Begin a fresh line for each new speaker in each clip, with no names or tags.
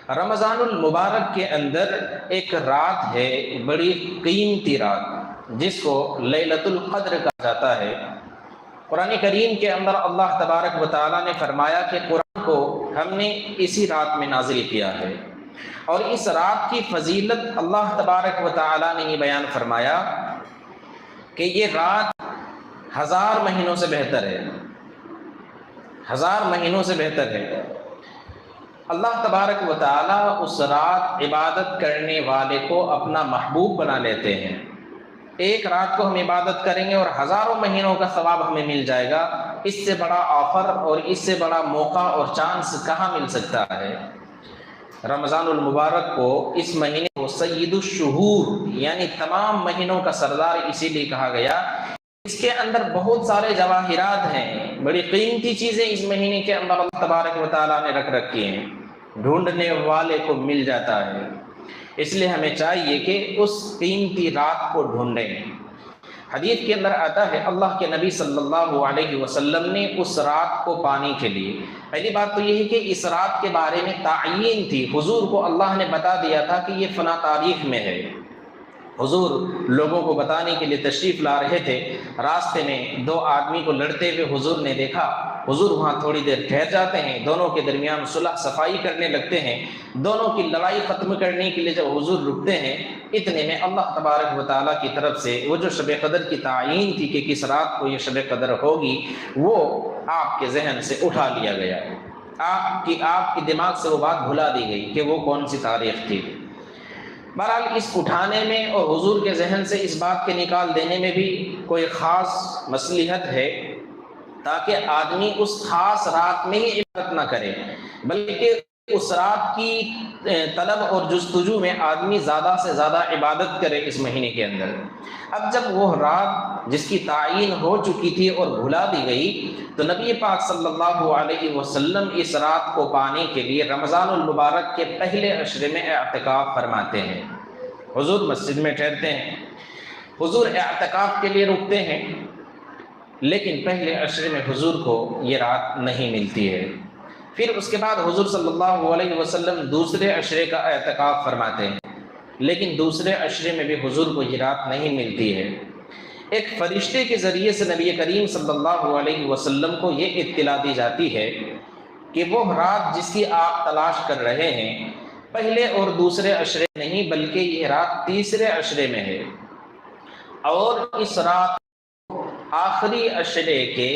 رمضان المبارک کے اندر ایک رات ہے، بڑی قیمتی رات، جس کو لیلۃ القدر کہا جاتا ہے۔ قرآن کریم کے اندر اللہ تبارک و تعالیٰ نے فرمایا کہ قرآن کو ہم نے اسی رات میں نازل کیا ہے، اور اس رات کی فضیلت اللہ تبارک و تعالیٰ نے یہ بیان فرمایا کہ یہ رات 1000 مہینوں سے بہتر ہے، 1000 مہینوں سے بہتر ہے۔ اللہ تبارک و تعالیٰ اس رات عبادت کرنے والے کو اپنا محبوب بنا لیتے ہیں۔ ایک رات کو ہم عبادت کریں گے اور ہزاروں مہینوں کا ثواب ہمیں مل جائے گا۔ اس سے بڑا آفر اور اس سے بڑا موقع اور چانس کہاں مل سکتا ہے؟ رمضان المبارک کو، اس مہینے کو سید الشہور یعنی تمام مہینوں کا سردار اسی لیے کہا گیا۔ اس کے اندر بہت سارے جواہرات ہیں، بڑی قیمتی چیزیں اس مہینے کے اندر اللہ تبارک و تعالیٰ نے رکھ رکھی ہیں، ڈھونڈنے والے کو مل جاتا ہے۔ اس لیے ہمیں چاہیے کہ اس قیمتی رات کو ڈھونڈیں۔ حدیث کے اندر آتا ہے اللہ کے نبی صلی اللہ علیہ وسلم نے اس رات کو پانے کے لیے، پہلی بات تو یہ ہے کہ اس رات کے بارے میں تعیین تھی، حضور کو اللہ نے بتا دیا تھا کہ یہ فلاں تاریخ میں ہے۔ حضور لوگوں کو بتانے کے لیے تشریف لا رہے تھے، راستے میں 2 آدمی کو لڑتے ہوئے حضور نے دیکھا۔ حضور وہاں تھوڑی دیر ٹھہر جاتے ہیں، دونوں کے درمیان صلح صفائی کرنے لگتے ہیں۔ دونوں کی لڑائی ختم کرنے کے لیے جب حضور رکتے ہیں، اتنے میں اللہ تبارک و تعالیٰ کی طرف سے وہ جو شب قدر کی تعیین تھی کہ کس رات کو یہ شب قدر ہوگی، وہ آپ کے ذہن سے اٹھا لیا گیا، آپ کی دماغ سے وہ بات بھلا دی گئی کہ وہ کون سی تاریخ تھی۔ بہرحال اس اٹھانے میں اور حضور کے ذہن سے اس بات کے نکال دینے میں بھی کوئی خاص مصلحت ہے، تاکہ آدمی اس خاص رات میں ہی عبادت نہ کرے، بلکہ اس رات کی طلب اور جستجو میں آدمی زیادہ سے زیادہ عبادت کرے اس مہینے کے اندر۔ اب جب وہ رات جس کی تعیین ہو چکی تھی اور بھلا دی گئی، تو نبی پاک صلی اللہ علیہ وسلم اس رات کو پانے کے لیے رمضان المبارک کے پہلے عشرے میں اعتکاف فرماتے ہیں۔ حضور مسجد میں ٹھہرتے ہیں، حضور اعتکاف کے لیے رکتے ہیں، لیکن پہلے عشرے میں حضور کو یہ رات نہیں ملتی ہے۔ پھر اس کے بعد حضور صلی اللہ علیہ وسلم دوسرے عشرے کا اعتکاف فرماتے ہیں، لیکن دوسرے عشرے میں بھی حضور کو یہ رات نہیں ملتی ہے۔ ایک فرشتے کے ذریعے سے نبی کریم صلی اللہ علیہ وسلم کو یہ اطلاع دی جاتی ہے کہ وہ رات جس کی آپ تلاش کر رہے ہیں، پہلے اور دوسرے عشرے نہیں بلکہ یہ رات تیسرے عشرے میں ہے، اور اس رات آخری عشرے کے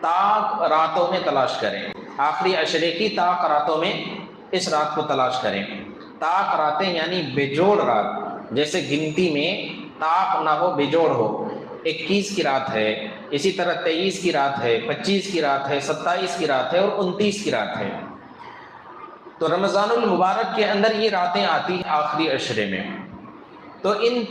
طاق راتوں میں تلاش کریں، آخری عشرے کی طاق راتوں میں اس رات کو تلاش کریں۔ طاق راتیں یعنی بیجوڑ رات، جیسے گنتی میں طاق نہ ہو، بیجوڑ ہو۔ 21 کی رات ہے، اسی طرح 23 کی رات ہے، 25 کی رات ہے، 27 کی رات ہے اور 29 کی رات ہے۔ تو رمضان المبارک کے اندر یہ راتیں آتی ہیں آخری عشرے میں۔ تو ان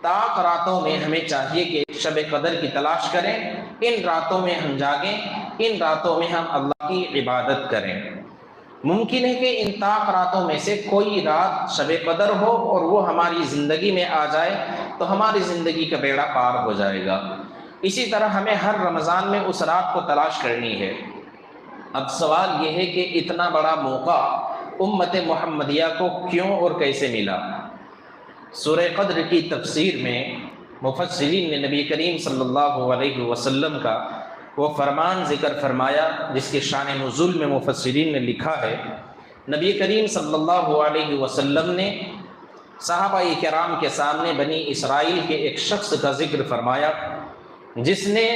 طاق راتوں میں ہمیں چاہیے کہ شب قدر کی تلاش کریں، ان راتوں میں ہم جاگیں، ان راتوں میں ہم اللہ کی عبادت کریں۔ ممکن ہے کہ ان طاق راتوں میں سے کوئی رات شب قدر ہو اور وہ ہماری زندگی میں آ جائے تو ہماری زندگی کا بیڑا پار ہو جائے گا۔ اسی طرح ہمیں ہر رمضان میں اس رات کو تلاش کرنی ہے۔ اب سوال یہ ہے کہ اتنا بڑا موقع امت محمدیہ کو کیوں اور کیسے ملا؟ سورہ قدر کی تفسیر میں مفسرین نے نبی کریم صلی اللہ علیہ وسلم کا وہ فرمان ذکر فرمایا جس کے شان نزول میں مفسرین نے لکھا ہے، نبی کریم صلی اللہ علیہ وسلم نے صحابہ کرام کے سامنے بنی اسرائیل کے ایک شخص کا ذکر فرمایا جس نے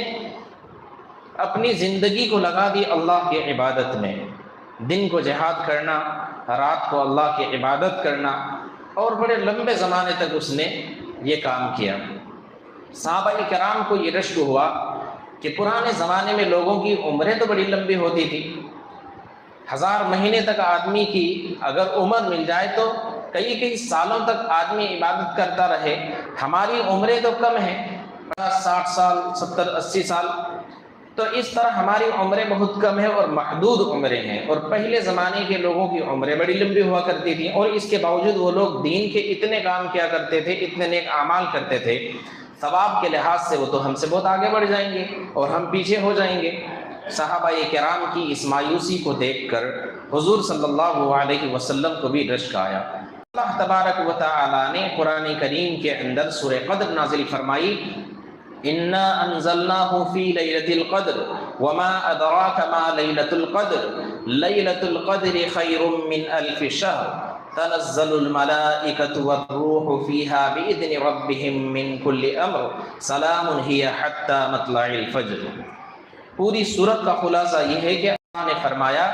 اپنی زندگی کو لگا دی اللہ کی عبادت میں، دن کو جہاد کرنا، رات کو اللہ کی عبادت کرنا، اور بڑے لمبے زمانے تک اس نے یہ کام کیا۔ صحابہ کرام کو یہ رشک ہوا کہ پرانے زمانے میں لوگوں کی عمریں تو بڑی لمبی ہوتی تھی، 1000 مہینے تک آدمی کی اگر عمر مل جائے تو کئی سالوں تک آدمی عبادت کرتا رہے، ہماری عمریں تو کم ہیں، 50 60 سال 70 80 سال، تو اس طرح ہماری عمریں بہت کم ہیں اور محدود عمریں ہیں، اور پہلے زمانے کے لوگوں کی عمریں بڑی لمبی ہوا کرتی تھیں، اور اس کے باوجود وہ لوگ دین کے اتنے کام کیا کرتے تھے، اتنے نیک اعمال کرتے تھے، ثواب کے لحاظ سے وہ تو ہم سے بہت آگے بڑھ جائیں گے اور ہم پیچھے ہو جائیں گے۔ صحابہ کرام کی اس مایوسی کو دیکھ کر حضور صلی اللہ علیہ وسلم کو بھی رشک آیا۔ اللہ تبارک و تعالی نے قرآن کریم کے اندر سورہ قدر نازل فرمائی، انا انزلناہ فی لیلۃ القدر وما ادراک ما لیلۃ القدر لیلۃ القدر خیر من الف شہر تنزل الملائکۃ والروح فیہا بإذن ربہم من کل امر سلام ہی حتی مطلع الفجر۔ پوری صورت کا خلاصہ یہ ہے کہ اللہ نے فرمایا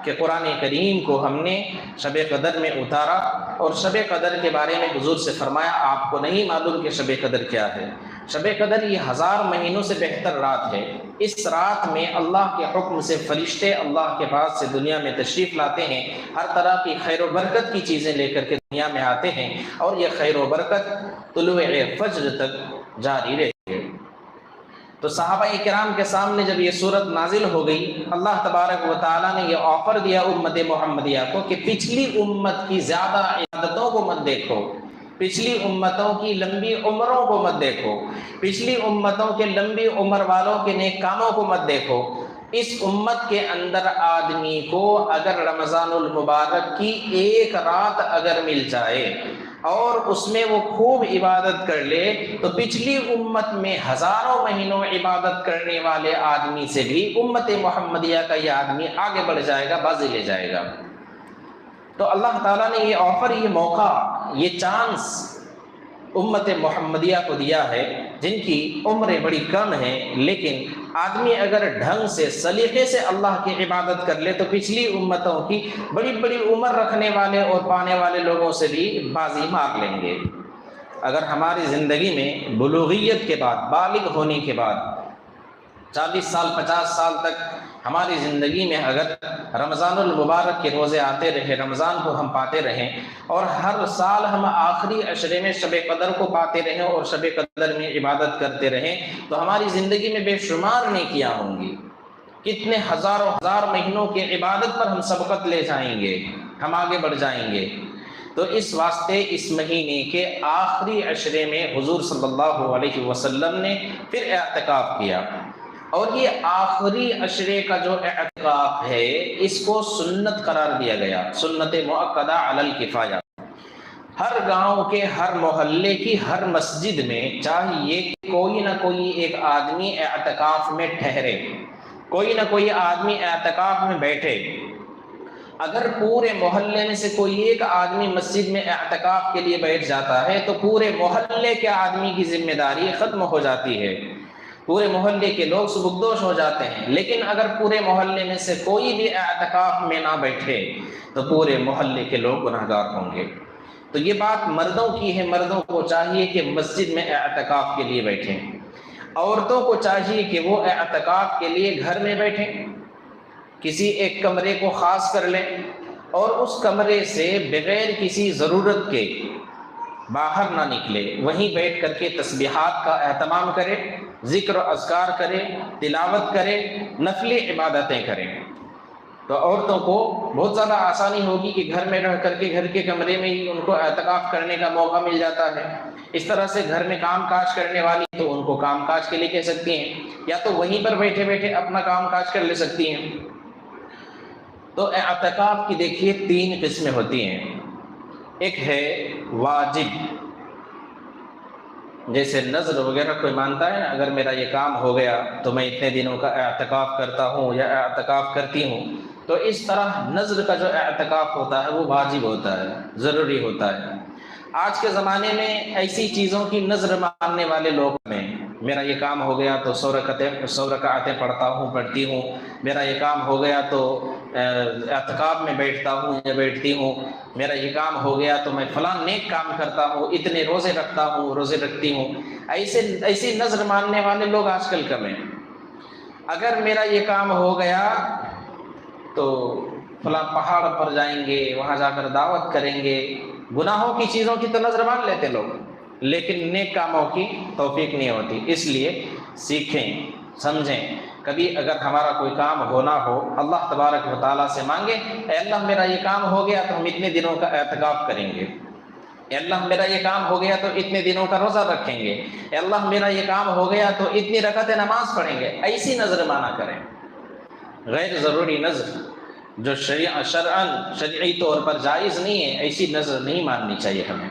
کہ قرآن کریم کو ہم نے شب قدر میں اتارا، اور شب قدر کے بارے میں حضور سے فرمایا آپ کو نہیں معلوم کہ شب قدر کیا ہے؟ شب قدر یہ 1000 مہینوں سے بہتر رات ہے۔ اس رات میں اللہ کے حکم سے فرشتے اللہ کے پاس سے دنیا میں تشریف لاتے ہیں، ہر طرح کی خیر و برکت کی چیزیں لے کر کے دنیا میں آتے ہیں، اور یہ خیر و برکت طلوع فجر تک جاری رہتی ہے۔ تو صحابہ کرام کے سامنے جب یہ صورت نازل ہو گئی، اللہ تبارک و تعالیٰ نے یہ آفر دیا امت محمدیہ کو کہ پچھلی امت کی زیادہ عبادتوں کو مت دیکھو، پچھلی امتوں کی لمبی عمروں کو مت دیکھو، پچھلی امتوں کے لمبی عمر والوں کے نیک کاموں کو مت دیکھو۔ اس امت کے اندر آدمی کو اگر رمضان المبارک کی ایک رات اگر مل جائے اور اس میں وہ خوب عبادت کر لے، تو پچھلی امت میں ہزاروں مہینوں عبادت کرنے والے آدمی سے بھی امت محمدیہ کا یہ آدمی آگے بڑھ جائے گا، بازی لے جائے گا۔ تو اللہ تعالیٰ نے یہ آفر، یہ موقع، یہ چانس امت محمدیہ کو دیا ہے، جن کی عمریں بڑی کم ہیں، لیکن آدمی اگر ڈھنگ سے سلیقے سے اللہ کی عبادت کر لے تو پچھلی امتوں کی بڑی بڑی عمر رکھنے والے اور پانے والے لوگوں سے بھی بازی مار لیں گے۔ اگر ہماری زندگی میں بلوغیت کے بعد، بالغ ہونے کے بعد 40 سال 50 سال تک ہماری زندگی میں اگر رمضان المبارک کے روزے آتے رہے، رمضان کو ہم پاتے رہیں، اور ہر سال ہم آخری عشرے میں شب قدر کو پاتے رہیں اور شب قدر میں عبادت کرتے رہیں، تو ہماری زندگی میں بے شمار نیکیاں ہوں گی، کتنے ہزاروں ہزار مہینوں کی عبادت پر ہم سبقت لے جائیں گے، ہم آگے بڑھ جائیں گے۔ تو اس واسطے اس مہینے کے آخری عشرے میں حضور صلی اللہ علیہ وسلم نے پھر اعتکاف کیا، اور یہ آخری عشرے کا جو اعتکاف ہے اس کو سنت قرار دیا گیا، سنت مؤکدہ علی الکفایہ۔ ہر گاؤں کے ہر محلے کی ہر مسجد میں چاہیے کہ کوئی نہ کوئی ایک آدمی اعتکاف میں ٹھہرے، کوئی نہ کوئی آدمی اعتکاف میں بیٹھے۔ اگر پورے محلے میں سے کوئی ایک آدمی مسجد میں اعتکاف کے لیے بیٹھ جاتا ہے تو پورے محلے کے آدمی کی ذمہ داری ختم ہو جاتی ہے، پورے محلے کے لوگ سبکدوش ہو جاتے ہیں۔ لیکن اگر پورے محلے میں سے کوئی بھی اعتکاف میں نہ بیٹھے تو پورے محلے کے لوگ گنہگار ہوں گے۔ تو یہ بات مردوں کی ہے، مردوں کو چاہیے کہ مسجد میں اعتکاف کے لیے بیٹھیں، عورتوں کو چاہیے کہ وہ اعتکاف کے لیے گھر میں بیٹھیں، کسی ایک کمرے کو خاص کر لیں، اور اس کمرے سے بغیر کسی ضرورت کے باہر نہ نکلے، وہیں بیٹھ کر کے تسبیحات کا اہتمام کرے، ذکر و اذکار کرے، تلاوت کرے، نفلی عبادتیں کریں۔ تو عورتوں کو بہت زیادہ آسانی ہوگی کہ گھر میں رہ کر کے گھر کے کمرے میں ہی ان کو اعتکاف کرنے کا موقع مل جاتا ہے۔ اس طرح سے گھر میں کام کاج کرنے والی تو ان کو کام کاج کے لیے کہہ سکتی ہیں، یا تو وہیں پر بیٹھے بیٹھے اپنا کام کاج کر لے سکتی ہیں۔ تو اعتکاف کی دیکھیے 3 قسمیں ہوتی ہیں۔ ایک ہے واجب، جیسے نذر وغیرہ کوئی مانتا ہے، اگر میرا یہ کام ہو گیا تو میں اتنے دنوں کا اعتکاف کرتا ہوں یا اعتکاف کرتی ہوں، تو اس طرح نذر کا جو اعتکاف ہوتا ہے وہ واجب ہوتا ہے، ضروری ہوتا ہے۔ آج کے زمانے میں ایسی چیزوں کی نذر ماننے والے لوگ ہیں، میرا یہ کام ہو گیا تو 100 رکعتیں پڑھتی ہوں، میرا یہ کام ہو گیا تو اعتکاف میں بیٹھتا ہوں یا بیٹھتی ہوں، میرا یہ کام ہو گیا تو میں فلاں نیک کام کرتا ہوں، اتنے روزے رکھتا ہوں، روزے رکھتی ہوں۔ ایسی نذر ماننے والے لوگ آج کل کم ہیں۔ اگر میرا یہ کام ہو گیا تو فلاں پہاڑ پر جائیں گے، وہاں جا کر دعوت کریں گے، گناہوں کی چیزوں کی تو نذر مان لیتے لوگ، لیکن نیک کاموں کی توفیق نہیں ہوتی۔ اس لیے سیکھیں، سمجھیں، کبھی اگر ہمارا کوئی کام ہونا ہو اللہ تبارک و تعالیٰ سے مانگے، اے اللہ میرا یہ کام ہو گیا تو ہم اتنے دنوں کا اعتکاف کریں گے، اے اللہ میرا یہ کام ہو گیا تو اتنے دنوں کا روزہ رکھیں گے، اے اللہ میرا یہ کام ہو گیا تو اتنی رکعتیں نماز پڑھیں گے۔ ایسی نذر مانا کریں، غیر ضروری نذر جو شرعی طور پر جائز نہیں ہے، ایسی نظر نہیں ماننی چاہیے ہمیں۔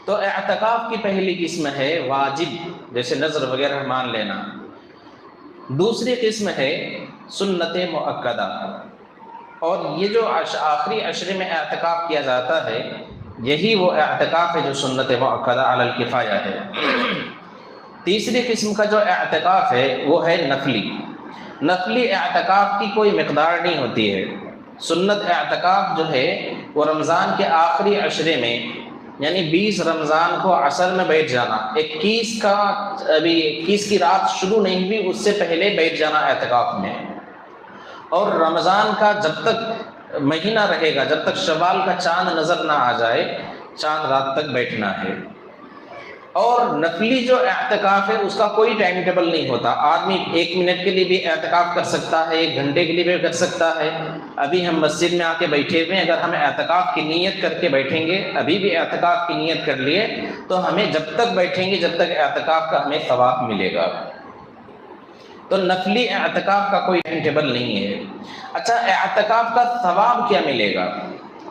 تو اعتکاف کی پہلی قسم ہے واجب، جیسے نظر وغیرہ مان لینا۔ دوسری قسم ہے سنت مؤکدہ، اور یہ جو آخری عشرے میں اعتکاف کیا جاتا ہے، یہی وہ اعتکاف ہے جو سنت مؤکدہ علی الکفایہ ہے۔ تیسری قسم کا جو اعتکاف ہے وہ ہے نفلی۔ نفلی اعتکاف کی کوئی مقدار نہیں ہوتی ہے۔ سنت اعتکاف جو ہے وہ رمضان کے آخری عشرے میں، یعنی 20 رمضان کو عصر میں بیٹھ جانا، 21 کی رات شروع نہیں ہوئی اس سے پہلے بیٹھ جانا اعتکاف میں، اور رمضان کا جب تک مہینہ رہے گا، جب تک شوال کا چاند نظر نہ آ جائے، چاند رات تک بیٹھنا ہے۔ اور نفلی جو اعتکاف ہے اس کا کوئی ٹائم ٹیبل نہیں ہوتا، آدمی 1 منٹ کے لیے بھی اعتکاف کر سکتا ہے، 1 گھنٹے کے لیے بھی کر سکتا ہے۔ ابھی ہم مسجد میں آ کے بیٹھے ہوئے ہیں، اگر ہم اعتکاف کی نیت کر کے بیٹھیں گے، ابھی بھی اعتکاف کی نیت کر لیے، تو ہمیں جب تک بیٹھیں گے جب تک اعتکاف کا ہمیں ثواب ملے گا۔ تو نفلی اعتکاف کا کوئی ٹائم ٹیبل نہیں ہے۔ اچھا، اعتکاف کا ثواب کیا ملے گا؟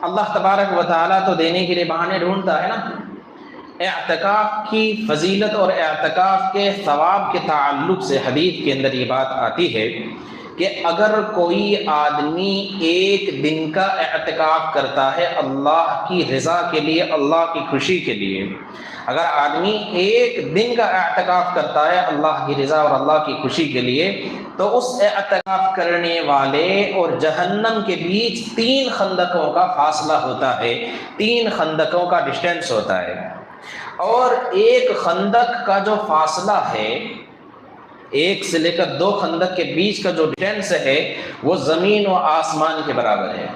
اللہ تبارک و تعالیٰ تو دینے کے لیے بہانے ڈھونڈتا ہے نا۔ اعتکاف کی فضیلت اور اعتکاف کے ثواب کے تعلق سے حدیث کے اندر یہ بات آتی ہے کہ اگر کوئی آدمی 1 دن کا اعتکاف کرتا ہے اللہ کی رضا کے لیے، اللہ کی خوشی کے لیے، اگر آدمی 1 دن کا اعتکاف کرتا ہے اللہ کی رضا اور اللہ کی خوشی کے لیے، تو اس اعتکاف کرنے والے اور جہنم کے بیچ 3 خندقوں کا فاصلہ ہوتا ہے، 3 خندقوں کا ڈسٹینس ہوتا ہے۔ اور 1 خندق کا جو فاصلہ ہے، 1 سے لے کر 2 خندق کے بیچ کا جو ڈسٹینس ہے وہ زمین و آسمان کے برابر ہے۔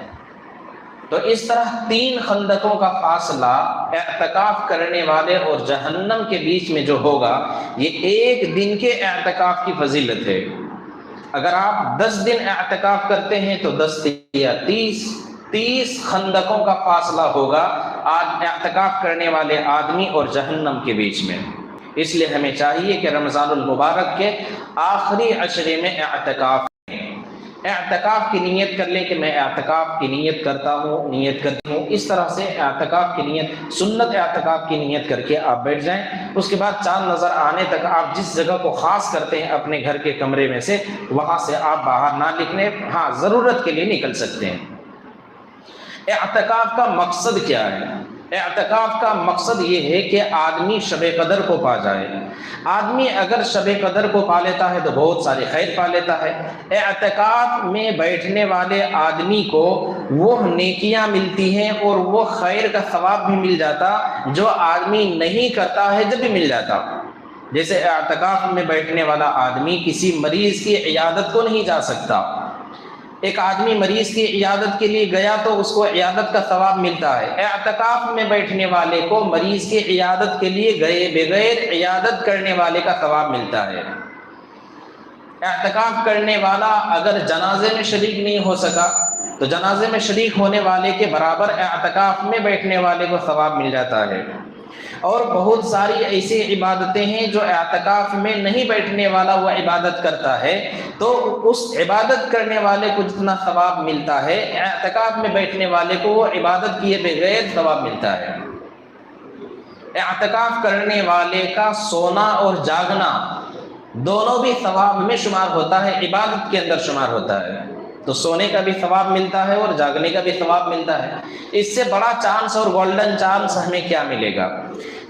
تو اس طرح 3 خندقوں کا فاصلہ اعتکاف کرنے والے اور جہنم کے بیچ میں جو ہوگا، یہ 1 دن کے اعتکاف کی فضیلت ہے۔ اگر آپ 10 دن اعتکاف کرتے ہیں تو 10 یا 30 خندقوں کا فاصلہ ہوگا اعتکاف کرنے والے آدمی اور جہنم کے بیچ میں۔ اس لیے ہمیں چاہیے کہ رمضان المبارک کے آخری عشرے میں اعتکاف کی نیت کر لیں کہ میں اعتکاف کی نیت کرتا ہوں، نیت کرتی ہوں۔ اس طرح سے اعتکاف کی نیت، سنت اعتکاف کی نیت کر کے آپ بیٹھ جائیں۔ اس کے بعد چاند نظر آنے تک آپ جس جگہ کو خاص کرتے ہیں اپنے گھر کے کمرے میں سے، وہاں سے آپ باہر نہ نکلیں، ہاں ضرورت کے لیے نکل سکتے ہیں۔ اعتکاف کا مقصد کیا ہے؟ اعتکاف کا مقصد یہ ہے کہ آدمی شب قدر کو پا جائے۔ آدمی اگر شب قدر کو پا لیتا ہے تو بہت ساری خیر پا لیتا ہے۔ اعتکاف میں بیٹھنے والے آدمی کو وہ نیکیاں ملتی ہیں اور وہ خیر کا ثواب بھی مل جاتا جو آدمی نہیں کرتا ہے جب بھی مل جاتا۔ جیسے اعتکاف میں بیٹھنے والا آدمی کسی مریض کی عیادت کو نہیں جا سکتا، ایک آدمی مریض کی عیادت کے لیے گیا تو اس کو عیادت کا ثواب ملتا ہے۔ اعتکاف میں بیٹھنے والے کو مریض کی عیادت کے لیے گئے بغیر عیادت کرنے والے کا ثواب ملتا ہے۔ اعتکاف کرنے والا اگر جنازے میں شریک نہیں ہو سکا تو جنازے میں شریک ہونے والے کے برابر اعتکاف میں بیٹھنے والے کو ثواب مل جاتا ہے۔ اور بہت ساری ایسی عبادتیں ہیں جو اعتکاف میں نہیں بیٹھنے والا وہ عبادت کرتا ہے تو اس عبادت کرنے والے کو جتنا ثواب ملتا ہے اعتکاف میں بیٹھنے والے کو وہ عبادت کیے بغیر ثواب ملتا ہے۔ اعتکاف کرنے والے کا سونا اور جاگنا دونوں بھی ثواب میں شمار ہوتا ہے، عبادت کے اندر شمار ہوتا ہے۔ تو سونے کا بھی ثواب ملتا ہے اور جاگنے کا بھی ثواب ملتا ہے۔ اس سے بڑا چانس اور گولڈن چانس ہمیں کیا ملے گا؟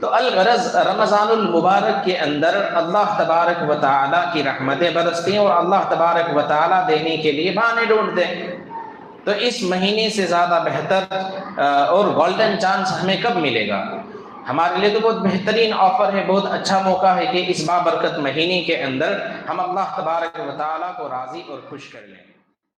تو الغرض رمضان المبارک کے اندر اللہ تبارک و تعالیٰ کی رحمتیں برستی ہیں اور اللہ تبارک و تعالیٰ دینے کے لیے بہانے ڈھونڈتے ہیں۔ تو اس مہینے سے زیادہ بہتر اور گولڈن چانس ہمیں کب ملے گا؟ ہمارے لیے تو بہت بہترین آفر ہے، بہت اچھا موقع ہے کہ اس بابرکت مہینے کے اندر ہم اللہ تبارک و تعالیٰ کو راضی اور خوش کر لیں۔